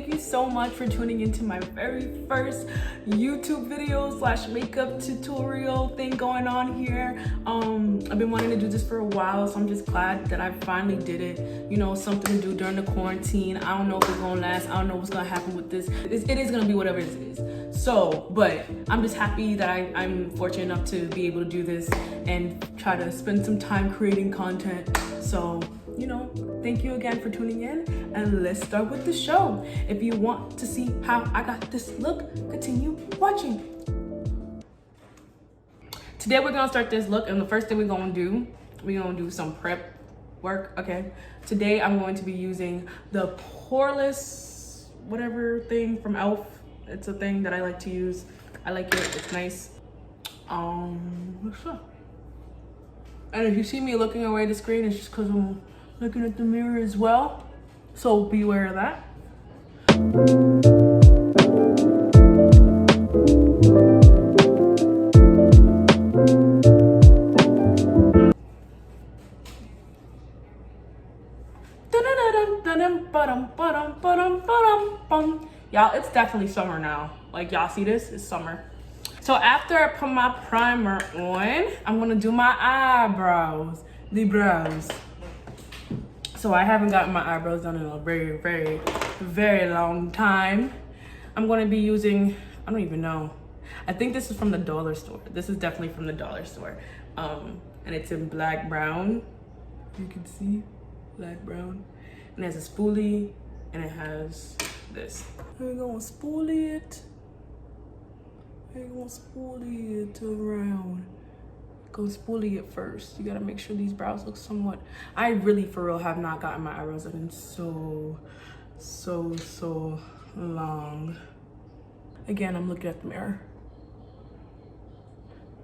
thank you so much for tuning into my very first YouTube video / makeup tutorial thing going on here. I've been wanting to do this for a while, so I'm just glad that I finally did it. You know, something to do during the quarantine. I don't know if it's gonna last. I don't know what's gonna happen with this. It is gonna be whatever it is. So, but I'm just happy that I'm fortunate enough to be able to do this and try to spend some time creating content. So, you know, thank you again for tuning in, and let's start with the show. If you want to see how I got this look, continue watching. Today we're gonna start this look, and the first thing we're gonna do some prep work, okay? Today I'm going to be using the poreless whatever thing from e.l.f. It's a thing that I like to use. I like it, it's nice. What's up? And if you see me looking away the screen, it's just because I'm looking at the mirror as well. So beware of that. Y'all, it's definitely summer now. Like, y'all see this? It's summer. So after I put my primer on, I'm gonna do my eyebrows, the brows. So I haven't gotten my eyebrows done in a very, very, very long time. I'm gonna be using, I don't even know. I think this is from the dollar store. This is definitely from the dollar store. And it's in black brown. You can see, black brown. And it has a spoolie, and it has this. We're gonna spoolie it. We're gonna spoolie it around. Go spoolie it first. You gotta make sure these brows look somewhat. I really, for real, have not gotten my eyebrows done in so long. Again, I'm looking at the mirror.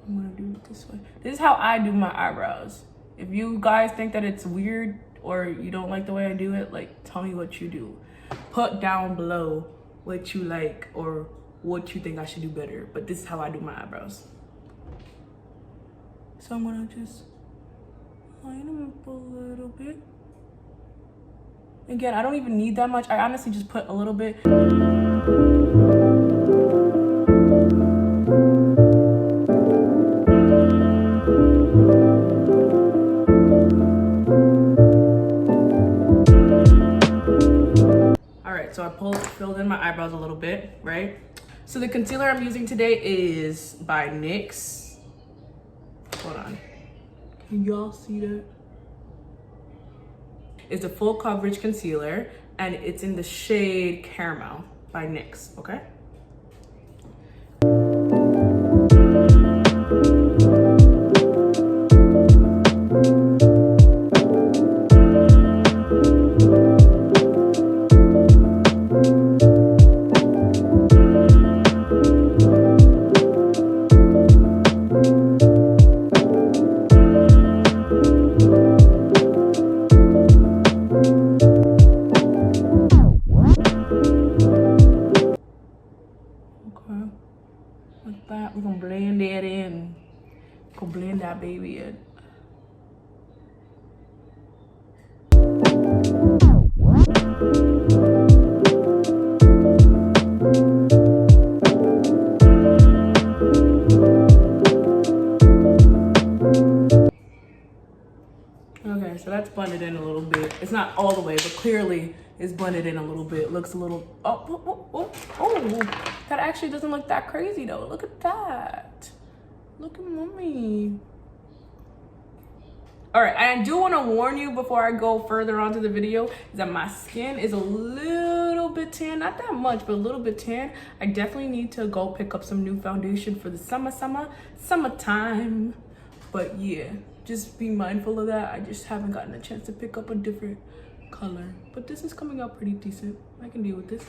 I'm gonna do it this way. This is how I do my eyebrows. If you guys think that it's weird or you don't like the way I do it, like, tell me what you do. Put down below what you like or what you think I should do better. But this is how I do my eyebrows. So I'm gonna just line them up a little bit. Again, I don't even need that much. I honestly just put a little bit. So I filled in my eyebrows a little bit, right? So the concealer I'm using today is by NYX. Hold on. Can y'all see that? It's a full coverage concealer, and it's in the shade Caramel by NYX, okay? Like that, we're gonna blend that in. Go blend that baby in. Okay, so that's blended in a little bit. It's not all the way, but clearly it's blended in a little bit. It looks a little, oh, that actually doesn't look that crazy though. Look at that. Look at mommy. All right, I do want to warn you before I go further on to the video is that my skin is a little bit tan, not that much, but a little bit tan. I definitely need to go pick up some new foundation for the summertime. But yeah, just be mindful of that. I just haven't gotten a chance to pick up a different color, but this is coming out pretty decent. I can deal with this.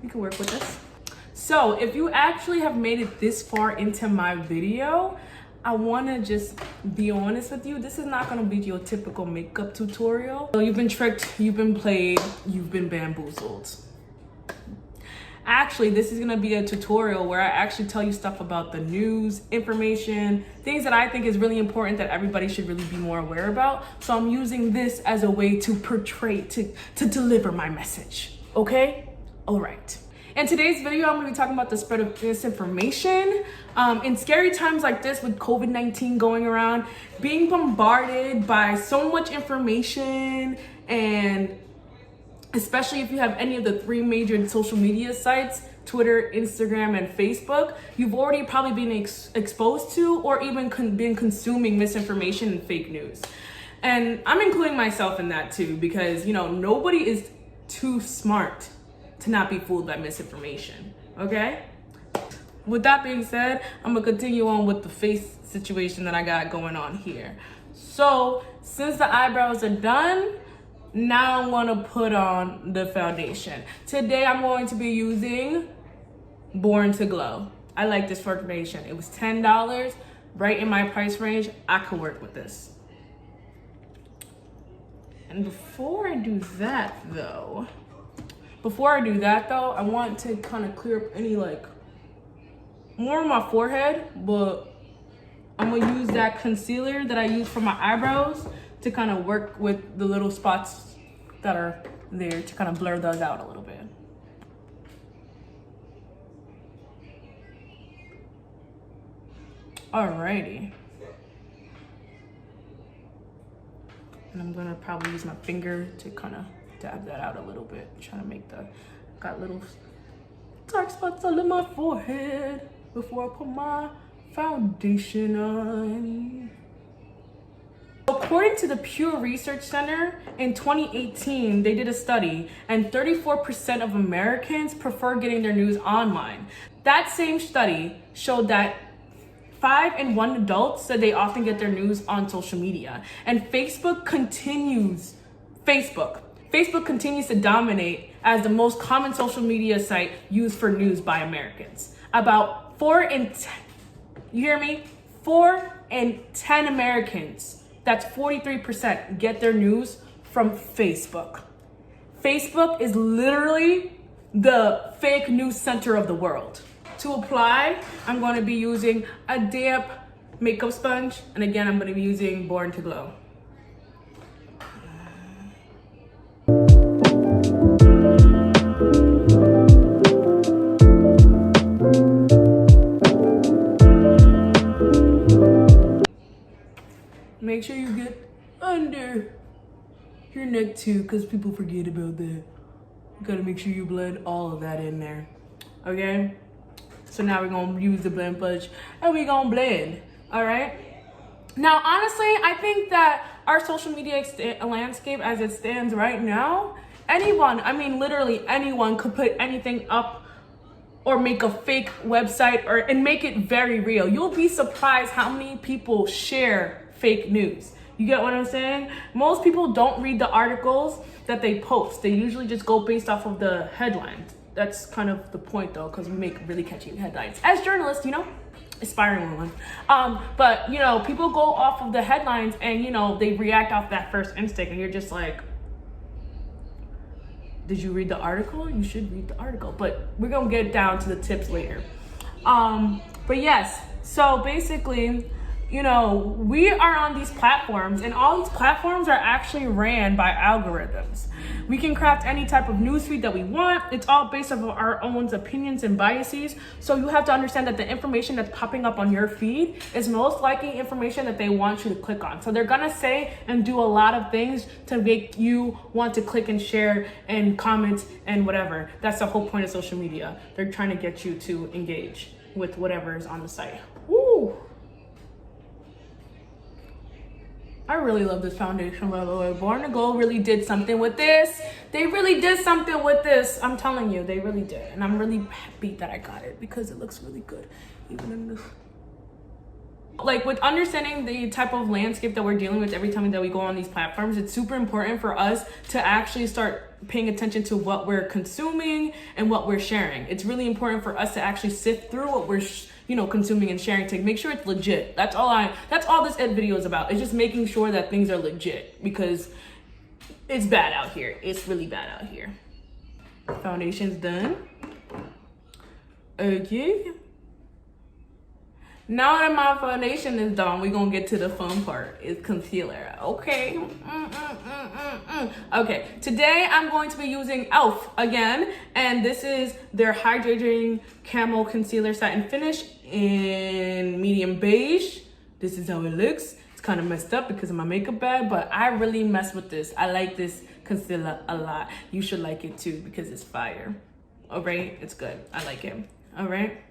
You can work with this. So if you actually have made it this far into my video, I want to just be honest with you. This is not going to be your typical makeup tutorial. So you've been tricked, you've been played, you've been bamboozled. Actually, this is going to be a tutorial where I actually tell you stuff about the news, information, things that I think is really important that everybody should really be more aware about. So I'm using this as a way to portray, to deliver my message. Okay? All right. In today's video, I'm going to be talking about the spread of misinformation. In scary times like this with COVID-19 going around, being bombarded by so much information, and especially if you have any of the 3 major social media sites, Twitter, Instagram, and Facebook, you've already probably been exposed to or even been consuming misinformation and fake news. And I'm including myself in that too, because, you know, nobody is too smart to not be fooled by misinformation, okay? With that being said, I'm gonna continue on with the face situation that I got going on here. So, since the eyebrows are done, now I'm gonna put on the foundation. Today, I'm going to be using Born to Glow. I like this foundation. It was $10, right in my price range. I could work with this. And before I do that though, I want to kind of clear up any more on my forehead, but I'm gonna use that concealer that I use for my eyebrows to kind of work with the little spots that are there to kind of blur those out a little bit. Alrighty. And I'm gonna probably use my finger to kind of dab that out a little bit, trying to make got little dark spots under my forehead before I put my foundation on. According to the Pew Research Center, in 2018, they did a study, and 34% of Americans prefer getting their news online. That same study showed that 5 in 1 adults said they often get their news on social media. And Facebook continues to dominate as the most common social media site used for news by Americans. About 4 in 10, you hear me? 4 in 10 Americans, that's 43%, get their news from Facebook. Facebook is literally the fake news center of the world. To apply, I'm going to be using a damp makeup sponge, and again, I'm going to be using Born to Glow. Make sure you get under your neck too, because people forget about that. You gotta make sure you blend all of that in there, okay? So now we're gonna use the blend brush and we're gonna blend, all right? Now, honestly, I think that our social media landscape as it stands right now, anyone, I mean, literally anyone could put anything up or make a fake website and make it very real. You'll be surprised how many people share fake news. You get what I'm saying? Most people don't read the articles that they post. They usually just go based off of the headlines. That's kind of the point though, because we make really catchy headlines. As journalists, you know, aspiring one. But you know, people go off of the headlines and you know, they react off that first instinct and you're just like, did you read the article? You should read the article, but we're gonna get down to the tips later. But yes, so basically, you know, we are on these platforms and all these platforms are actually ran by algorithms. We can craft any type of newsfeed that we want. It's all based off of our own opinions and biases. So you have to understand that the information that's popping up on your feed is most likely information that they want you to click on. So they're gonna say and do a lot of things to make you want to click and share and comment and whatever. That's the whole point of social media. They're trying to get you to engage with whatever is on the site. Woo! I really love this foundation, by the way. Born to Glow really did something with this. They really did something with this. I'm telling you, they really did. And I'm really happy that I got it because it looks really good. Even in this. Like with understanding the type of landscape that we're dealing with every time that we go on these platforms, it's super important for us to actually start paying attention to what we're consuming and what we're sharing. It's really important for us to actually sift through what we're consuming and sharing to make sure it's legit. That's all this ed video is about. It's just making sure that things are legit because it's bad out here. It's really bad out here. Foundation's done. Okay. Now that my foundation is done, we're gonna get to the fun part. It's concealer. Okay. Okay, today I'm going to be using e.l.f. again, and this is their hydrating camo concealer satin finish in medium beige. This is how it looks. It's kind of messed up because of my makeup bag, but I really mess with this. I like this concealer a lot. You should like it too because it's fire. All right, it's good. I like it. All right.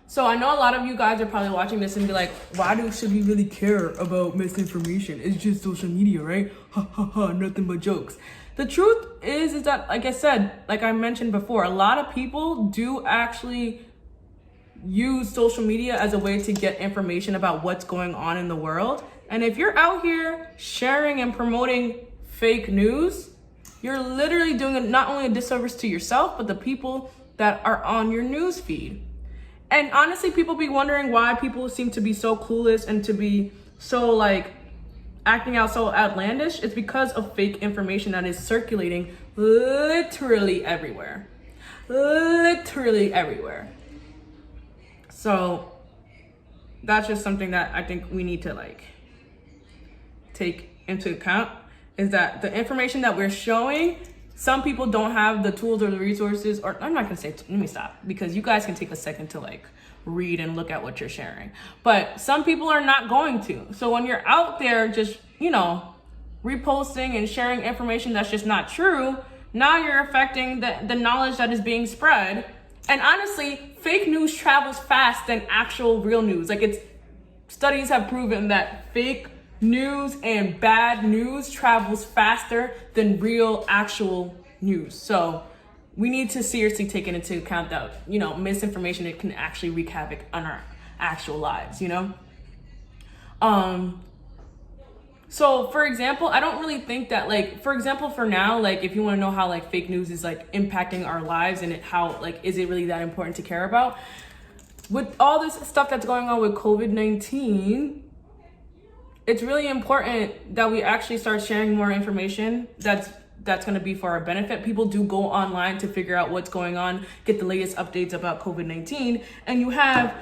So I know a lot of you guys are probably watching this and be like, why should we really care about misinformation? It's just social media, right? Ha ha ha, nothing but jokes. The truth is that, like I said, like I mentioned before, a lot of people do actually use social media as a way to get information about what's going on in the world. And if you're out here sharing and promoting fake news, you're literally doing not only a disservice to yourself, but the people that are on your news feed. And honestly, people be wondering why people seem to be so clueless and to be so like acting out so outlandish. It's because of fake information that is circulating literally everywhere. Literally everywhere. So that's just something that I think we need to like take into account, is that the information that we're showing, some people don't have the tools or the resources, or I'm not gonna say, let me stop, because you guys can take a second to like read and look at what you're sharing. But some people are not going to. So when you're out there just, you know, reposting and sharing information that's just not true, now you're affecting the knowledge that is being spread. And honestly, fake news travels fast than actual real news. Like studies have proven that fake news and bad news travels faster than real actual news. So we need to seriously take it into account that, you know, misinformation, it can actually wreak havoc on our actual lives, you know? So for example, I don't really think that, like, for example, for now, like if you want to know how like fake news is like impacting our lives and how like, is it really that important to care about? With all this stuff that's going on with COVID-19, it's really important that we actually start sharing more information that's going to be for our benefit. People do go online to figure out what's going on, get the latest updates about COVID-19, and you have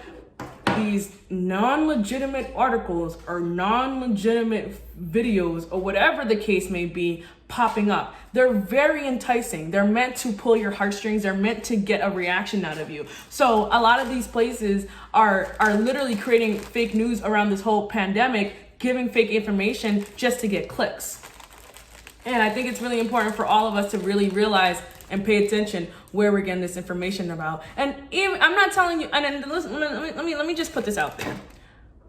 these non-legitimate articles or non-legitimate videos or whatever the case may be popping up. They're very enticing. They're meant to pull your heartstrings. They're meant to get a reaction out of you. So a lot of these places are literally creating fake news around this whole pandemic, giving fake information just to get clicks. And I think it's really important for all of us to really realize and pay attention where we're getting this information about. And even, I'm not telling you, and then listen, let me just put this out there.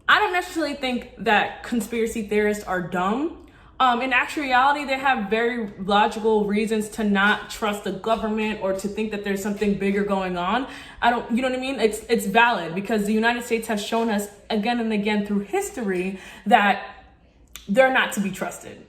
I don't necessarily think that conspiracy theorists are dumb. In actuality, they have very logical reasons to not trust the government or to think that there's something bigger going on. You know what I mean? It's valid because the United States has shown us again and again through history that they're not to be trusted.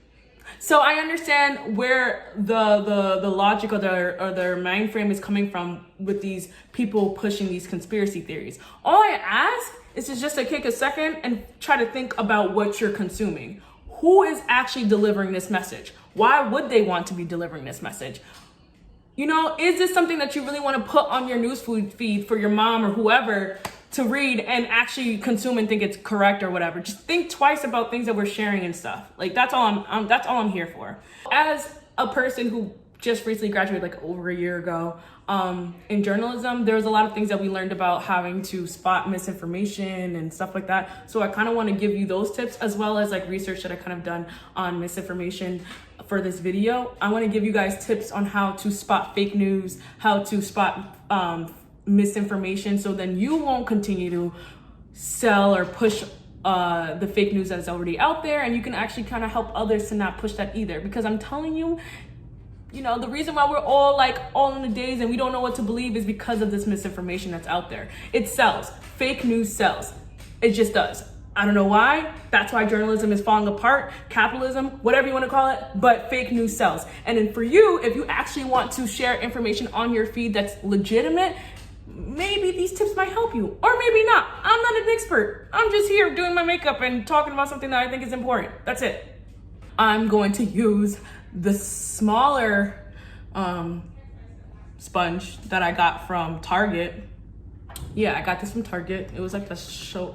So I understand where the logic or their mind frame is coming from with these people pushing these conspiracy theories. All I ask is just to take a second and try to think about what you're consuming. Who is actually delivering this message? Why would they want to be delivering this message? You know, is this something that you really want to put on your news feed for your mom or whoever to read and actually consume and think it's correct or whatever? Just think twice about things that we're sharing and stuff. Like that's all I'm here for. As a person who just recently graduated like over a year ago in journalism, there was a lot of things that we learned about having to spot misinformation and stuff like that. So I kind of want to give you those tips as well as like research that I kind of done on misinformation for this video. I want to give you guys tips on how to spot fake news, how to spot misinformation, so then you won't continue to sell or push the fake news that's already out there, and you can actually kind of help others to not push that either. Because I'm telling you, you know, the reason why we're all in the daze and we don't know what to believe is because of this misinformation that's out there. It sells. Fake news sells. It just does. I don't know why. That's why journalism is falling apart, capitalism, whatever you want to call it, but fake news sells. And then for you, if you actually want to share information on your feed that's legitimate, maybe these tips might help you, or maybe not. I'm not an expert. I'm just here doing my makeup and talking about something that I think is important. That's it. I'm going to use the smaller sponge that I got from Target. Yeah, I got this from Target. It was like the Sonia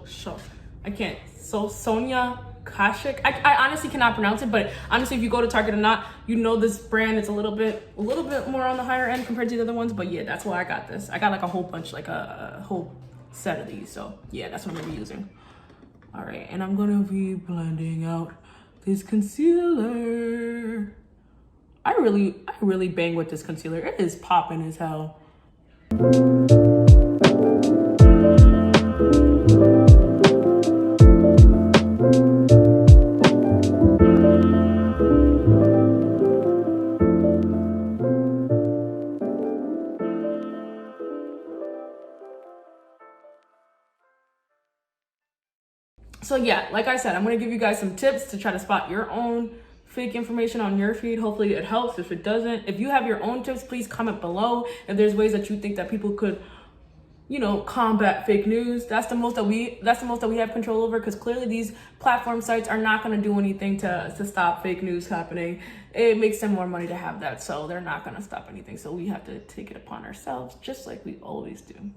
Kashik. I honestly cannot pronounce it, but honestly, if you go to Target or not, you know this brand is a little bit more on the higher end compared to the other ones. But yeah, that's why I got this. I got like a whole bunch, like a whole set of these. So yeah, that's what I'm gonna be using. All right, and I'm gonna be blending out this concealer. I really bang with this concealer. It is popping as hell. So yeah, like I said, I'm gonna give you guys some tips to try to spot your own fake information on your feed. Hopefully it helps. If it doesn't, if you have your own tips, please comment below. If there's ways that you think that people could, you know, combat fake news, that's the most that we have control over, because clearly these platform sites are not going to do anything to stop fake news happening. It makes them more money to have that, so they're not going to stop anything. So we have to take it upon ourselves, just like we always do.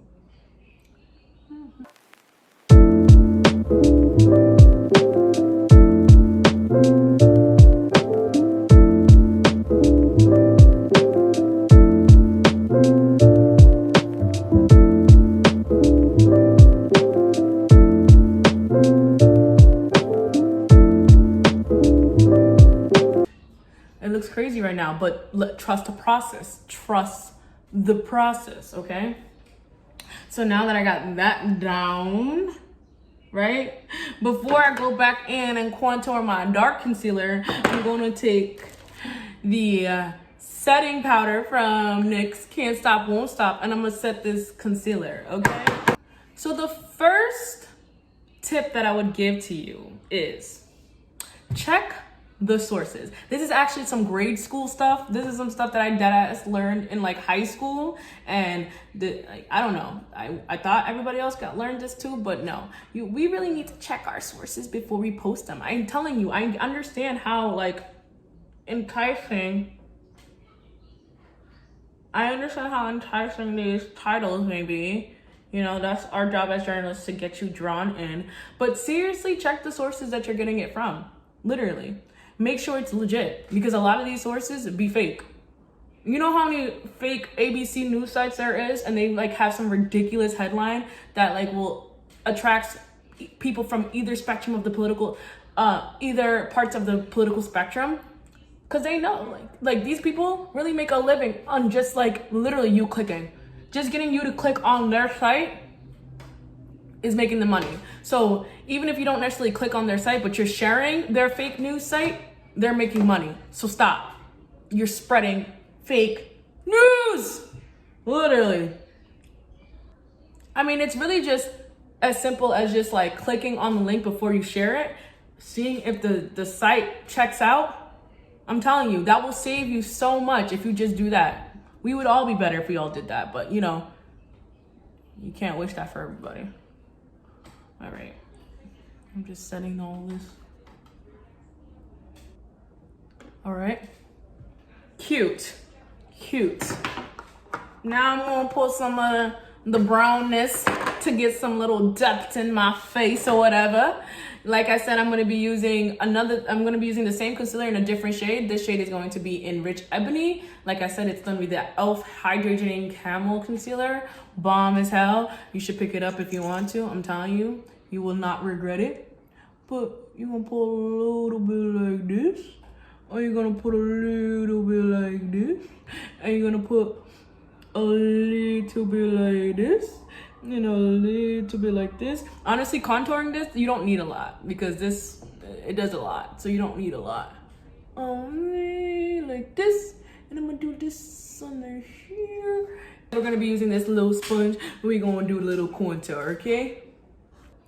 It looks crazy right now, but trust the process. Trust the process, okay? So now that I got that down, right? Before I go back in and contour my dark concealer, I'm gonna take the setting powder from NYX Can't Stop, Won't Stop, and I'm gonna set this concealer, okay? So the first tip that I would give to you is check the sources. This is actually some grade school stuff. This is some stuff that I deadass learned in like high school, and I don't know. I thought everybody else learned this too, but no. We really need to check our sources before we post them. I'm telling you, I understand how like enticing. I understand how enticing these titles may be. You know, that's our job as journalists, to get you drawn in. But seriously, check the sources that you're getting it from. Literally. Make sure it's legit, because a lot of these sources be fake. You know how many fake ABC news sites there is, and they like have some ridiculous headline that like will attract people from either spectrum of the political, either parts of the political spectrum, because they know like these people really make a living on just like literally you clicking. Just getting you to click on their site is making the money. So even if you don't necessarily click on their site, but you're sharing their fake news site, they're making money. So stop. You're spreading fake news. Literally. I mean, it's really just as simple as just like clicking on the link before you share it, seeing if the site checks out. I'm telling you, that will save you so much if you just do that. We would all be better if we all did that, but you know, you can't wish that for everybody. All right, I'm just setting all this. All right, cute. Now I'm gonna put some of the brownness to get some little depth in my face or whatever. Like I said, I'm gonna be using the same concealer in a different shade. This shade is going to be in Rich Ebony. Like I said, it's gonna be the e.l.f. Hydrating Camel Concealer. Bomb as hell. You should pick it up if you want to. I'm telling you, you will not regret it. But you're gonna put a little bit like this, or you're gonna put a little bit like this, and you're gonna put a little bit like this, you know, a little bit like this. Honestly, contouring this, you don't need a lot, because it does a lot, so you don't need a lot. Only like this, and I'm gonna do this under here. We're gonna be using this little sponge. We're gonna do a little contour, okay?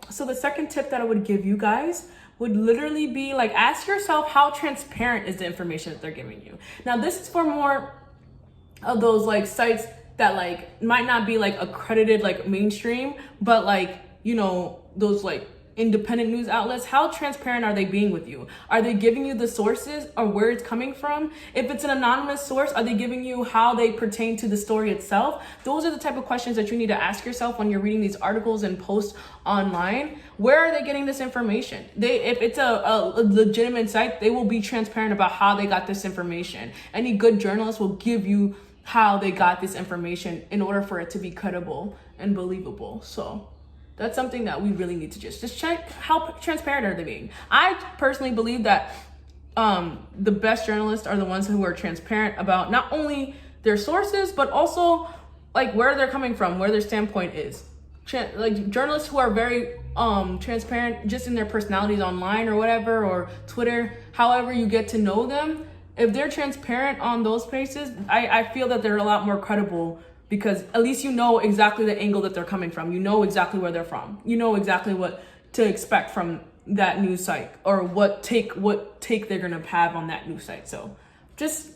So the second tip that I would give you guys would literally be like, ask yourself, how transparent is the information that they're giving you? Now, this is for more of those like sites that like might not be like accredited like mainstream, but like, you know, those like independent news outlets, how transparent are they being with you? Are they giving you the sources or where it's coming from? If it's an anonymous source, are they giving you how they pertain to the story itself? Those are the type of questions that you need to ask yourself when you're reading these articles and posts online. Where are they getting this information? If it's a legitimate site, they will be transparent about how they got this information. Any good journalist will give you how they got this information in order for it to be credible and believable. So that's something that we really need to just check. How transparent are they being? I personally believe that the best journalists are the ones who are transparent about not only their sources, but also like where they're coming from, where their standpoint is. Like journalists who are very transparent just in their personalities online or whatever, or Twitter, however you get to know them. If they're transparent on those places, I feel that they're a lot more credible, because at least you know exactly the angle that they're coming from. You know exactly where they're from. You know exactly what to expect from that news site, or what take they're gonna have on that news site. So just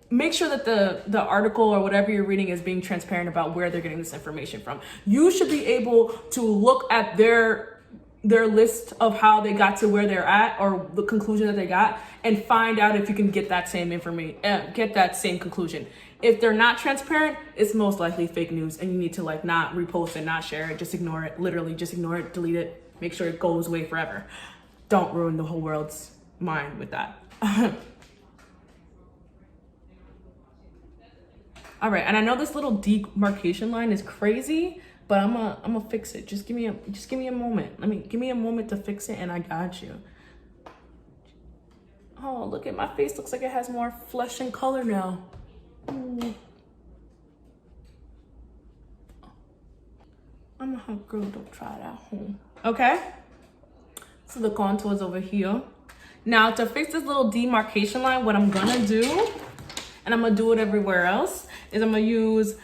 make sure that the article or whatever you're reading is being transparent about where they're getting this information from. You should be able to look at their list of how they got to where they're at, or the conclusion that they got, and find out if you can get that same information, get that same conclusion. If they're not transparent, it's most likely fake news, and you need to like not repost it, not share it, just ignore it. Literally just ignore it, delete it, make sure it goes away forever. Don't ruin the whole world's mind with that. All right, and I know this little demarcation line is crazy, but I'm gonna fix it. Just give me a moment. Give me a moment to fix it, and I got you. Oh, look at my face. Looks like it has more flesh and color now. Ooh. I'm a hot girl. Don't try it at home. Okay. So the contour's over here. Now to fix this little demarcation line, what I'm gonna do, and I'm gonna do it everywhere else, is I'm gonna use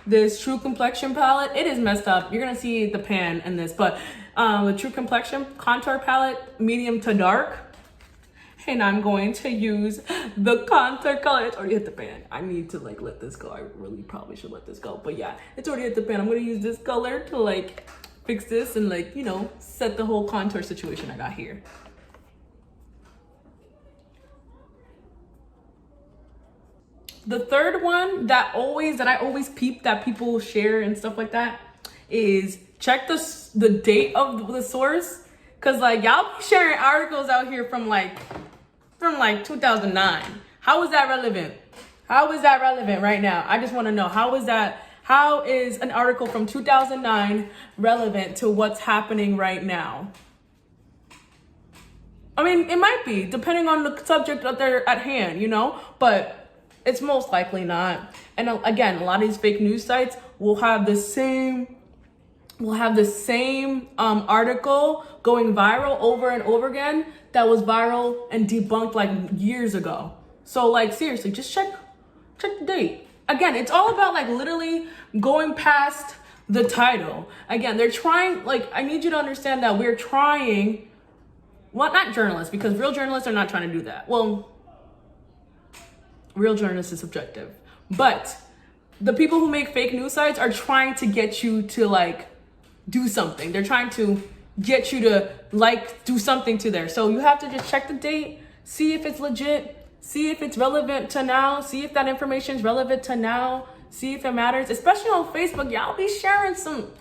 this True Complexion palette. It is messed up. You're gonna see the pan in this, but the True Complexion contour palette, medium to dark. And I'm going to use the contour color. It's already hit the pan. I need to like let this go. I really probably should let this go, but yeah, it's already hit the pan. I'm gonna use this color to like fix this and like, you know, set the whole contour situation I got here. The third one that I always peep that people share and stuff like that is check the date of the source. Cause like y'all be sharing articles out here from like 2009. How is that relevant? How is that relevant right now? I just want to know, how is an article from 2009 relevant to what's happening right now? I mean, it might be, depending on the subject that they're at hand, you know, but it's most likely not. And again, a lot of these fake news sites will have the same article going viral over and over again that was viral and debunked like years ago. So like seriously, just check the date. Again, it's all about like literally going past the title. Again, they're trying, like, I need you to understand that we're trying, well, not journalists, because real journalists are not trying to do that. Well, real journalists is subjective, but the people who make fake news sites are trying to get you to like do something. They're trying to get you to like do something to there. So you have to just check the date, see if it's legit, see if it's relevant to now, see if that information is relevant to now, see if it matters. Especially on Facebook, y'all be sharing some,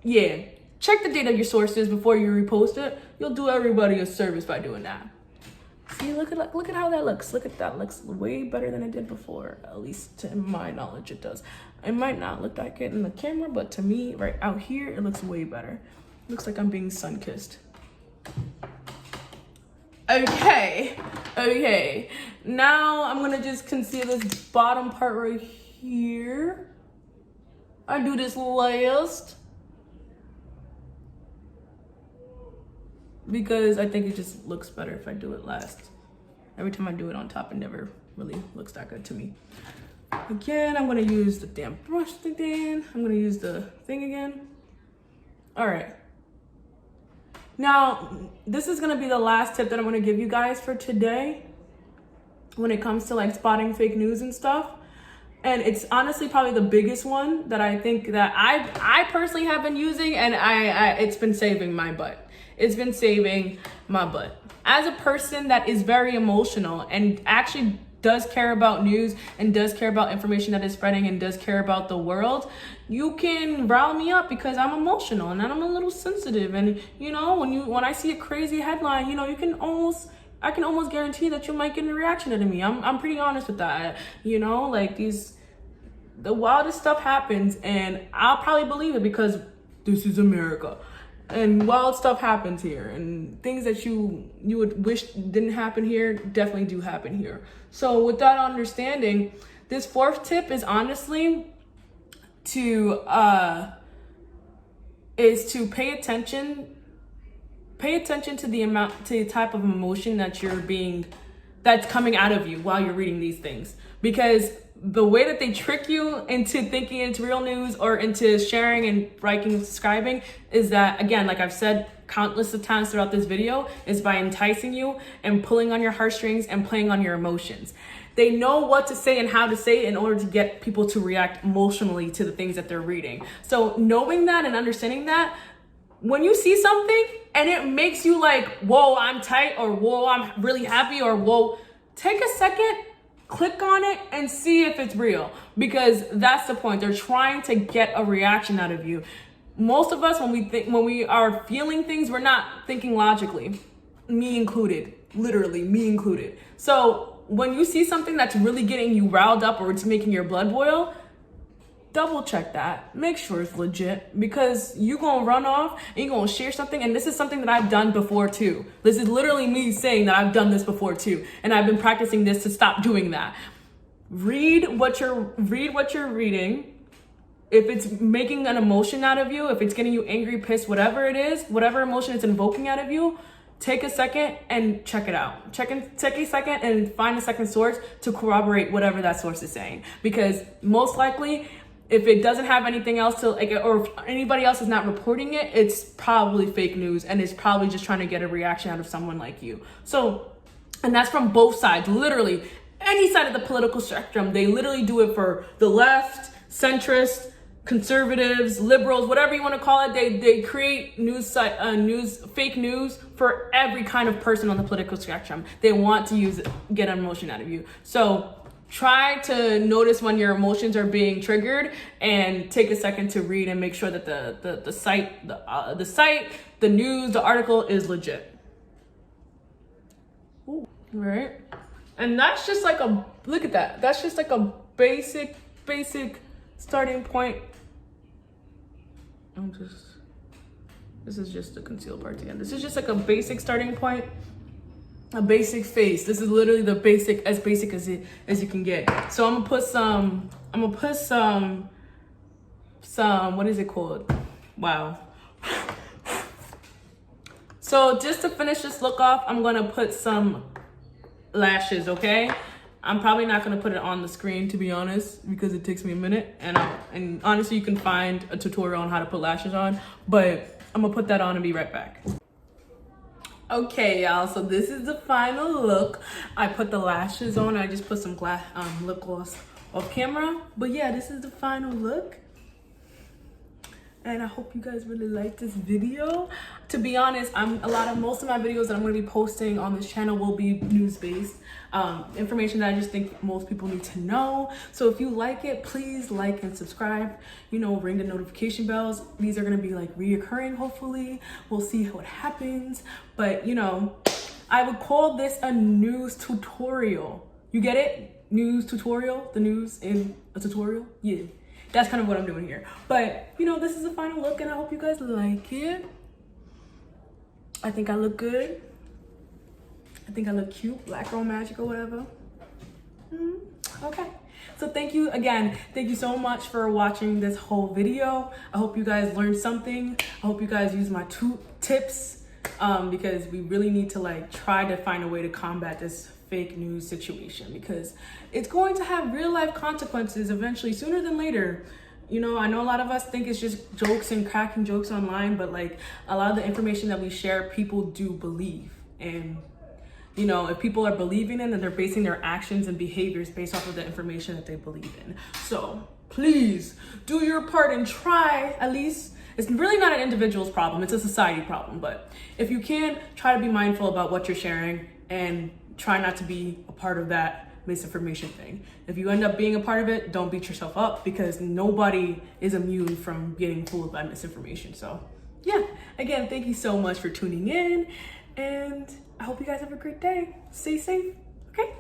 yeah. Check the date of your sources before you repost it. You'll do everybody a service by doing that. See, look at how that looks. Look at that. Looks way better than it did before. At least to my knowledge, it does. It might not look like it in the camera, but to me, right out here, it looks way better. Looks like I'm being sun-kissed. Okay. Now I'm gonna just conceal this bottom part right here. I do this last because I think it just looks better if I do it last. Every time I do it on top, it never really looks that good to me. Again, I'm gonna use the damn brush again. I'm gonna use the thing again. All right. Now, this is gonna be the last tip that I'm gonna give you guys for today when it comes to like spotting fake news and stuff. And it's honestly probably the biggest one that I think that I personally have been using, and it's been saving my butt. it's been saving my butt. As a person that is very emotional and actually does care about news and does care about information that is spreading and does care about the world, you can rile me up because I'm emotional and I'm a little sensitive. And you know, when I see a crazy headline, you know, I can almost guarantee that you might get a reaction out of me. I'm pretty honest with that. You know, like the wildest stuff happens and I'll probably believe it because this is America. And wild stuff happens here, and things that you would wish didn't happen here definitely do happen here. So with that understanding, this fourth tip is honestly to pay attention to the type of emotion that's coming out of you while you're reading these things, because the way that they trick you into thinking it's real news or into sharing and liking and subscribing is that, again, like I've said countless of times throughout this video, is by enticing you and pulling on your heartstrings and playing on your emotions. They know what to say and how to say it in order to get people to react emotionally to the things that they're reading. So knowing that and understanding that, when you see something and it makes you like, whoa, I'm tight, or whoa, I'm really happy, or whoa, take a second, click on it and see if it's real, because that's the point. They're trying to get a reaction out of you. Most of us, when we are feeling things, we're not thinking logically, me included, literally me included. So when you see something that's really getting you riled up or it's making your blood boil, double check that, make sure it's legit, because you're gonna run off and you're gonna share something. And this is something that I've done before too. This is literally me saying that I've done this before too, and I've been practicing this to stop doing that. Read what you're reading. If it's making an emotion out of you, if it's getting you angry, pissed, whatever it is, whatever emotion it's invoking out of you, take a second and check it out. Take a second and find a second source to corroborate whatever that source is saying, because most likely, if it doesn't have anything else to, like, or if anybody else is not reporting it, it's probably fake news and it's probably just trying to get a reaction out of someone like you. So, and that's from both sides, literally any side of the political spectrum. They literally do it for the left, centrist, conservatives, liberals, whatever you want to call it. They create fake news for every kind of person on the political spectrum. They want to get an emotion out of you. So try to notice when your emotions are being triggered and take a second to read and make sure that the site, the news, the article is legit. Ooh, right? And that's just like look at that. That's just like a basic starting point. This is just the concealed part again. This is just like a basic starting point. A basic face. This is literally the basic as you can get. So I'm gonna put some, what is it called? Wow. So just to finish this look off, I'm gonna put some lashes, okay? I'm probably not gonna put it on the screen, to be honest, because it takes me a minute. And honestly, you can find a tutorial on how to put lashes on, but I'm gonna put that on and be right back. Okay, y'all, so this is the final look. I put the lashes on. I just put some lip gloss off camera. But yeah, this is the final look. And I hope you guys really like this video. To be honest, most of my videos that I'm going to be posting on this channel will be news-based. Information that I just think most people need to know. So if you like it, please like and subscribe. You know, ring the notification bells. These are going to be like reoccurring, hopefully. We'll see what happens. But, you know, I would call this a news tutorial. You get it? News tutorial? The news in a tutorial? Yeah. That's kind of what I'm doing here. But, you know, this is the final look, and I hope you guys like it. I think I look good. I think I look cute, black girl magic or whatever. Okay. So thank you again. Thank you so much for watching this whole video. I hope you guys learned something. I hope you guys use my 2 tips because we really need to try to find a way to combat this fake news situation, because it's going to have real life consequences eventually, sooner than later. You know, I know a lot of us think it's just jokes and cracking jokes online, but a lot of the information that we share, people do believe. And you know, if people are believing in, then they're basing their actions and behaviors based off of the information that they believe in. So please do your part and try at least It's really not an individual's problem, it's a society problem. But if you can, try to be mindful about what you're sharing and try not to be a part of that misinformation thing. If you end up being a part of it, don't beat yourself up, because nobody is immune from getting fooled by misinformation. So yeah, again, thank you so much for tuning in, and I hope you guys have a great day. Stay safe, okay?